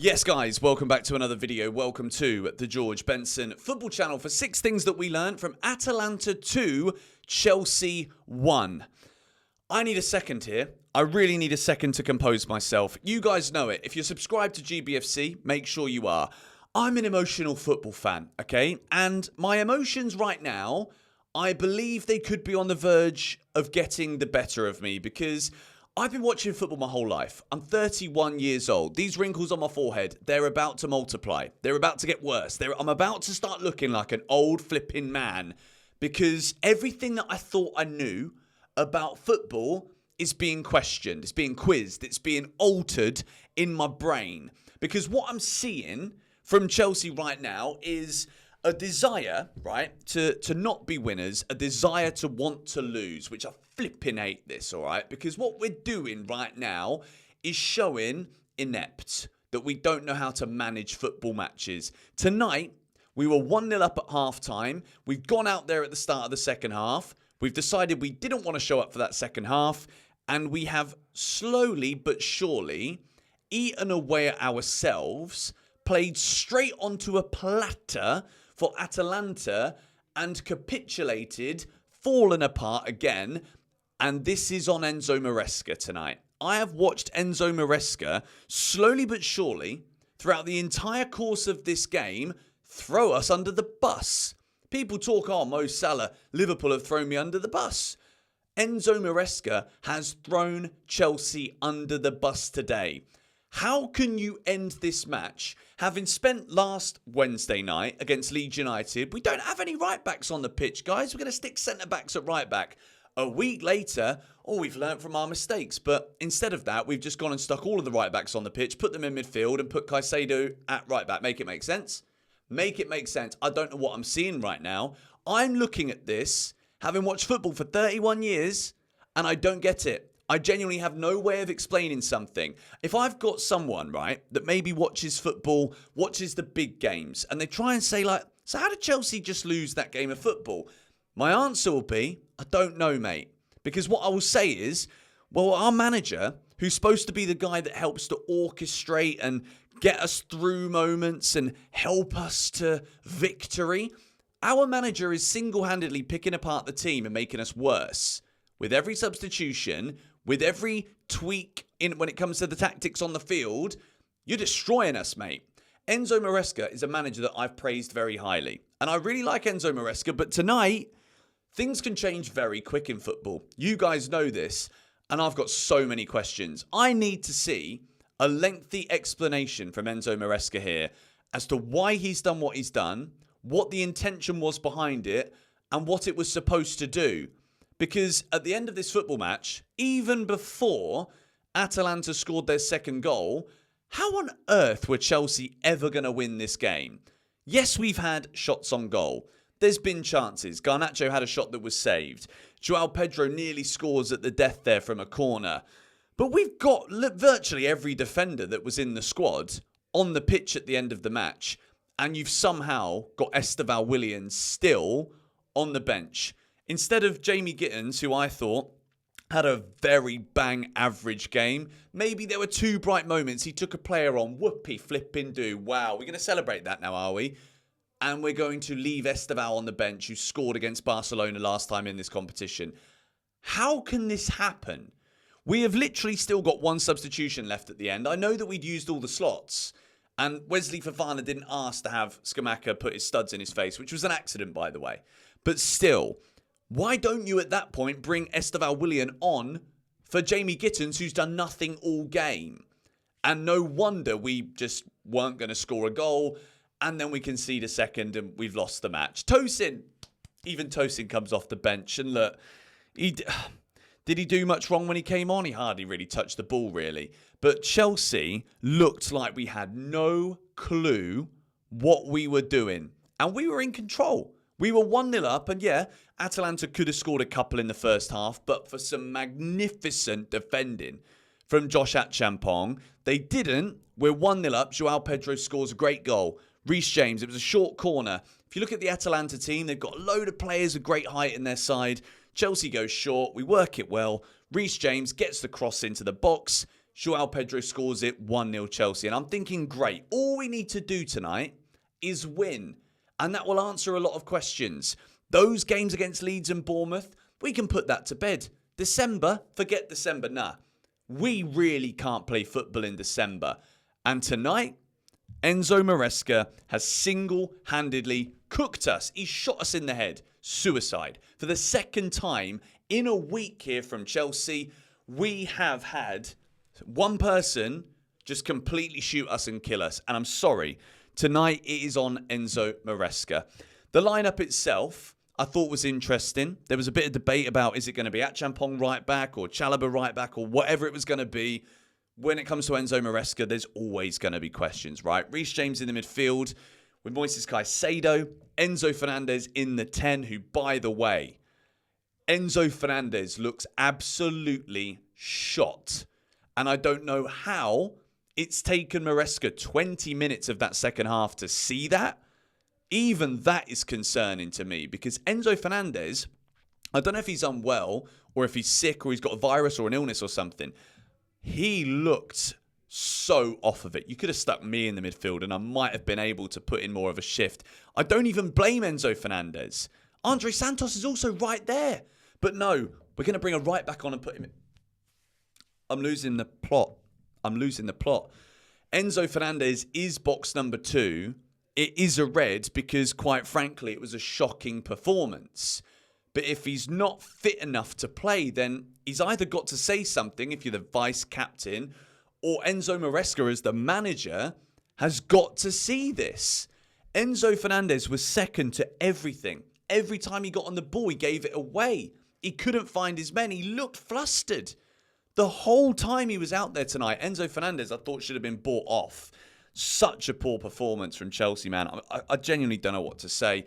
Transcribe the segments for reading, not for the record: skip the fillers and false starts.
Yes, guys, welcome back to another video. Welcome to the George Benson football channel for 6 things that we learned from Atalanta 2, Chelsea 1. I need a second here. I really need a second to compose myself. You guys know it. If you're subscribed to GBFC, make sure you are. I'm an emotional football fan, okay? And my emotions right now, I believe they could be on the verge of getting the better of me because I've been watching football my whole life. I'm 31 years old. These wrinkles on my forehead, they're about to multiply. They're about to get worse. I'm about to start looking like an old flipping man because everything that I thought I knew about football is being questioned. It's being quizzed. It's being altered in my brain. Because what I'm seeing from Chelsea right now is a desire, right, to not be winners, a desire to want to lose, which I flipping hate this, all right? Because what we're doing right now is showing inept, that we don't know how to manage football matches. Tonight, we were 1-0 up at half-time. We've gone out there at the start of the second half. We've decided we didn't want to show up for that second half, and we have slowly but surely eaten away at ourselves, played straight onto a platter for Atalanta and capitulated, fallen apart again. And this is on Enzo Maresca tonight. I have watched Enzo Maresca slowly but surely throughout the entire course of this game throw us under the bus. People talk, oh, Mo Salah, Liverpool have thrown me under the bus. Enzo Maresca has thrown Chelsea under the bus today. How can you end this match having spent last Wednesday night against Leeds United? We don't have any right-backs on the pitch, guys. We're going to stick centre-backs at right-back. A week later, we've learnt from our mistakes. But instead of that, we've just gone and stuck all of the right-backs on the pitch, put them in midfield and put Caicedo at right-back. Make it make sense? Make it make sense. I don't know what I'm seeing right now. I'm looking at this, having watched football for 31 years, and I don't get it. I genuinely have no way of explaining something. If I've got someone, right, that maybe watches football, watches the big games, and they try and say, like, so how did Chelsea just lose that game of football? My answer will be, I don't know, mate. Because what I will say is, well, our manager, who's supposed to be the guy that helps to orchestrate and get us through moments and help us to victory, our manager is single-handedly picking apart the team and making us worse. With every substitution, with every tweak in when it comes to the tactics on the field, you're destroying us, mate. Enzo Maresca is a manager that I've praised very highly. And I really like Enzo Maresca, but tonight, things can change very quick in football. You guys know this, and I've got so many questions. I need to see a lengthy explanation from Enzo Maresca here as to why he's done what he's done, what the intention was behind it, and what it was supposed to do. Because at the end of this football match, even before Atalanta scored their second goal, how on earth were Chelsea ever going to win this game? Yes, we've had shots on goal. There's been chances. Garnacho had a shot that was saved. Joao Pedro nearly scores at the death there from a corner. But we've got virtually every defender that was in the squad on the pitch at the end of the match. And you've somehow got Estevao Willian still on the bench. Instead of Jamie Gittens, who I thought had a very bang average game, maybe there were 2 bright moments. He took a player on. Whoopee flipping do. Wow, we're going to celebrate that now, are we? And we're going to leave Estevao on the bench, who scored against Barcelona last time in this competition. How can this happen? We have literally still got 1 substitution left at the end. I know that we'd used all the slots. And Wesley Fofana didn't ask to have Scamacca put his studs in his face, which was an accident, by the way. But still, why don't you at that point bring Estevao Willian on for Jamie Gittens, who's done nothing all game? And no wonder we just weren't going to score a goal, and then we concede a second and we've lost the match. Tosin, even Tosin comes off the bench, and look, did he do much wrong when he came on? He hardly really touched the ball, really. But Chelsea looked like we had no clue what we were doing, and we were in control. We were 1-0 up, and yeah, Atalanta could have scored a couple in the first half, but for some magnificent defending from Josh Achampong, they didn't. We're 1-0 up. Joao Pedro scores a great goal. Reece James, it was a short corner. If you look at the Atalanta team, they've got a load of players of great height in their side. Chelsea goes short. We work it well. Reece James gets the cross into the box. Joao Pedro scores it 1-0 Chelsea. And I'm thinking, great, all we need to do tonight is win. And that will answer a lot of questions. Those games against Leeds and Bournemouth, we can put that to bed. December, forget December, nah. We really can't play football in December. And tonight, Enzo Maresca has single-handedly cooked us. He shot us in the head. Suicide. For the second time in a week here from Chelsea, we have had one person just completely shoot us and kill us. And I'm sorry, tonight it is on Enzo Maresca. The lineup itself, I thought was interesting. There was a bit of debate about, is it going to be Achampong right back or Chalobah right back or whatever it was going to be. When it comes to Enzo Maresca, there's always going to be questions, right? Reece James in the midfield with Moises Caicedo. Enzo Fernandez in the 10, who, by the way, Enzo Fernandez looks absolutely shot. And I don't know how it's taken Maresca 20 minutes of that second half to see that. Even that is concerning to me because Enzo Fernandez, I don't know if he's unwell or if he's sick or he's got a virus or an illness or something. He looked so off of it. You could have stuck me in the midfield and I might have been able to put in more of a shift. I don't even blame Enzo Fernandez. Andre Santos is also right there. But no, we're going to bring a right back on and put him in. I'm losing the plot. Enzo Fernandez is box number 2. It is a red because, quite frankly, it was a shocking performance. But if he's not fit enough to play, then he's either got to say something if you're the vice captain, or Enzo Maresca as the manager has got to see this. Enzo Fernandez was second to everything. Every time he got on the ball, he gave it away. He couldn't find his men. He looked flustered. The whole time he was out there tonight, Enzo Fernandez, I thought, should have been bought off. Such a poor performance from Chelsea, man. I genuinely don't know what to say.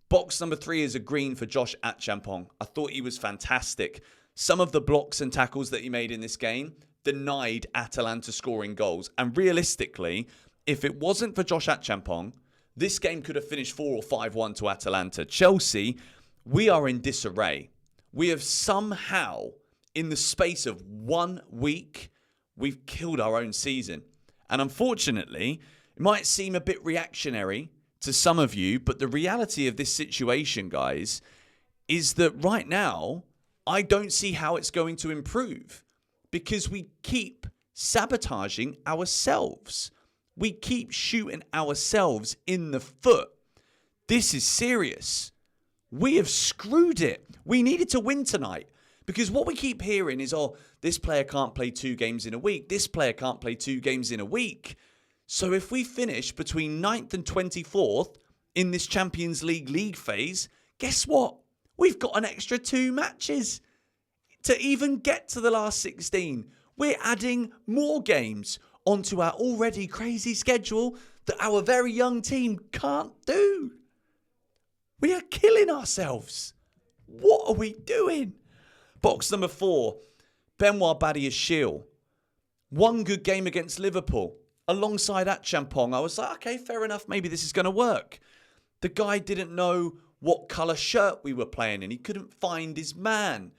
Box number 3 is a green for Josh Achampong. I thought he was fantastic. Some of the blocks and tackles that he made in this game denied Atalanta scoring goals. And realistically, if it wasn't for Josh Achampong, this game could have finished 4 or 5-1 to Atalanta. Chelsea, we are in disarray. We have somehow, in the space of 1 week, we've killed our own season. And unfortunately, it might seem a bit reactionary to some of you, but the reality of this situation, guys, is that right now, I don't see how it's going to improve because we keep sabotaging ourselves. We keep shooting ourselves in the foot. This is serious. We have screwed it. We needed to win tonight. Because what we keep hearing is, oh, this player can't play 2 games in a week. This player can't play 2 games in a week. So if we finish between 9th and 24th in this Champions League phase, guess what? We've got an extra 2 matches to even get to the last 16. We're adding more games onto our already crazy schedule that our very young team can't do. We are killing ourselves. What are we doing? Box number 4, Benoit Badiashile. 1 good game against Liverpool. Alongside Achampong, I was like, okay, fair enough. Maybe this is going to work. The guy didn't know what colour shirt we were playing in. He couldn't find his man.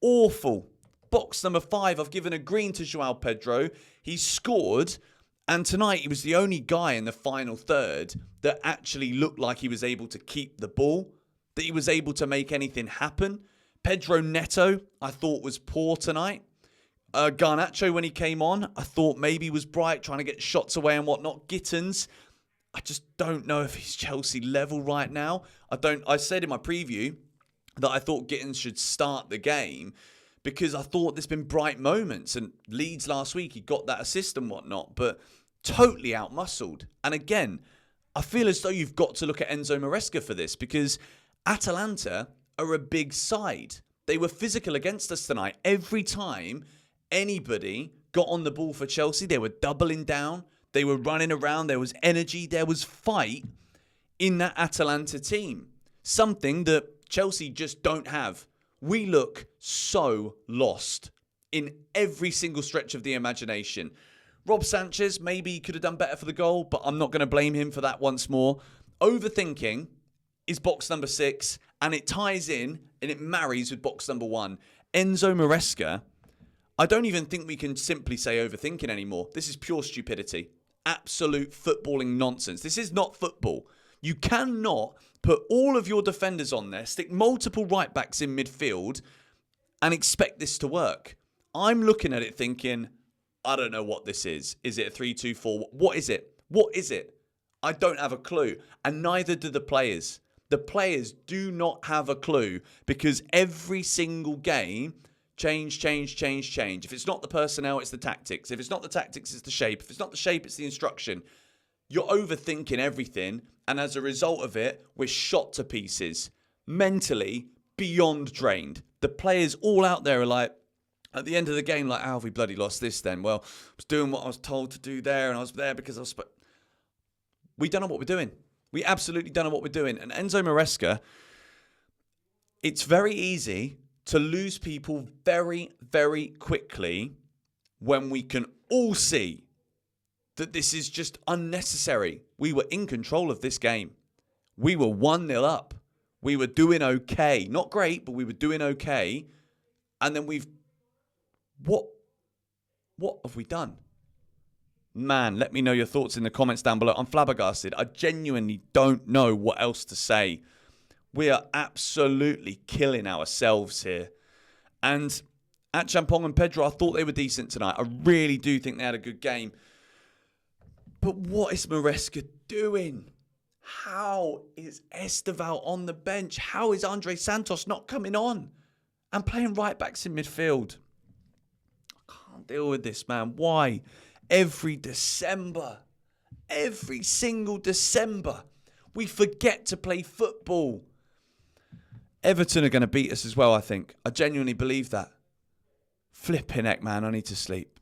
Awful. Box number 5, I've given a green to Joao Pedro. He scored. And tonight, he was the only guy in the final third that actually looked like he was able to keep the ball, that he was able to make anything happen. Pedro Neto, I thought was poor tonight. Garnacho, when he came on, I thought maybe was bright, trying to get shots away and whatnot. Gittins, I just don't know if he's Chelsea level right now. I said in my preview that I thought Gittins should start the game because I thought there's been bright moments. And Leeds last week, he got that assist and whatnot, but totally outmuscled. And again, I feel as though you've got to look at Enzo Maresca for this because Atalanta are a big side. They were physical against us tonight. Every time anybody got on the ball for Chelsea, they were doubling down. They were running around. There was energy. There was fight in that Atalanta team. Something that Chelsea just don't have. We look so lost in every single stretch of the imagination. Rob Sanchez, maybe he could have done better for the goal, but I'm not going to blame him for that once more. Overthinking is box number 6, and it ties in and it marries with box number 1. Enzo Maresca, I don't even think we can simply say overthinking anymore. This is pure stupidity. Absolute footballing nonsense. This is not football. You cannot put all of your defenders on there, stick multiple right backs in midfield, and expect this to work. I'm looking at it thinking, I don't know what this is. Is it a 3-2-4? What is it? What is it? I don't have a clue. And neither do the players. The players do not have a clue because every single game, change. If it's not the personnel, it's the tactics. If it's not the tactics, it's the shape. If it's not the shape, it's the instruction. You're overthinking everything. And as a result of it, we're shot to pieces. Mentally, beyond drained. The players all out there are like, at the end of the game, like, how have we bloody lost this then? Well, I was doing what I was told to do there, and I was there because I was... We don't know what we're doing. We absolutely don't know what we're doing. And Enzo Maresca, it's very easy to lose people very, very quickly when we can all see that this is just unnecessary. We were in control of this game. We were 1-0 up. We were doing okay. Not great, but we were doing okay. And then we've... What have we done? Man, let me know your thoughts in the comments down below. I'm flabbergasted. I genuinely don't know what else to say. We are absolutely killing ourselves here. And at Champong and Pedro, I thought they were decent tonight. I really do think they had a good game. But what is Maresca doing? How is Esteval on the bench? How is Andre Santos not coming on and playing right backs in midfield? Deal with this, man. Why? Every December, every single December, we forget to play football. Everton are going to beat us as well, I think. I genuinely believe that. Flipping heck, man. I need to sleep.